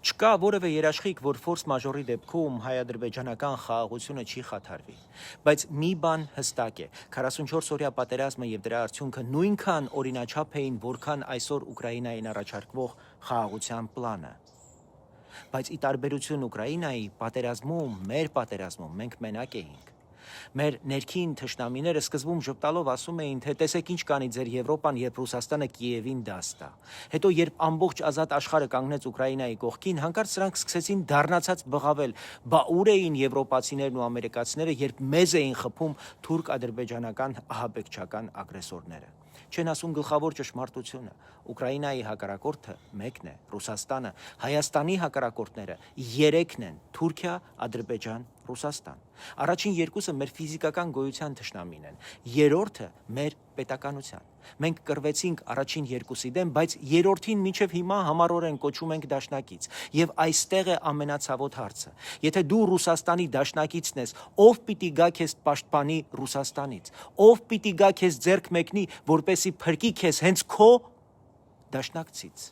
Չկա որևէ երաշխիք, որ ֆորս մաժորի դեպքում հայ-ադրբեջանական խաղաղությունը չի խաթարվի, բայց մի բան հստակ է, 44-օրյա պատերազմը եւ դրա արդյունքը նույնքան օրինաչափ էին, որքան այսօր Ուկրաինային առաջարկվող խաղաղության պլանը։ Բայց ի տարբերություն Ուկրաինայի, մեր պատերազմում մենք մենակ էինք։ Մեր ներքին թշնամիները սկզբում ժպտալով ասում էին, թե տեսեք ինչ կանի ձեր Եվրոպան, երբ Ռուսաստանը Կիևին դաս տա։ Հետո երբ ամբողջ ազատ աշխարհը կանգնեց Ուկրաինայի կողքին, հանկարծ սրանք սկսեցին դառնացած բղավել, բա ուր էին եվրոպացիներն ու ամերիկացիները, երբ մեզ էին խփում թուրք-ադրբեջանական ահաբեկչական ագրեսորները։ Չեն ասում գլխավոր ճշմարտությունը։ Ուկրաինայի հակառակորդը մեկն է, Ռուսաստանը, Հայաստանի հակառակորդները 3-ն են՝ Թուրքիա, Ադրբեջան, Ռուսաստան։ Առաջին երկուսը մեր ֆիզիկական գոյության թշնամին են, երրորդը մեր պետականության։ Մենք կռվեցինք առաջին երկուսի դեմ, բայց երրորդին մինչև հիմա համառորեն կոչում ենք դաշնակից։ Եվ այստեղ է ամենացավոտ հարցը։ Եթե դու Ռուսաստանի դաշնակիցն ես, ով պիտի գա քեզ պաշտպանի Ռուսաստանից, ով պիտի գա քեզ ձեռք մեկնի, որպեսի փրկի քեզ հենց քո դաշնակցից։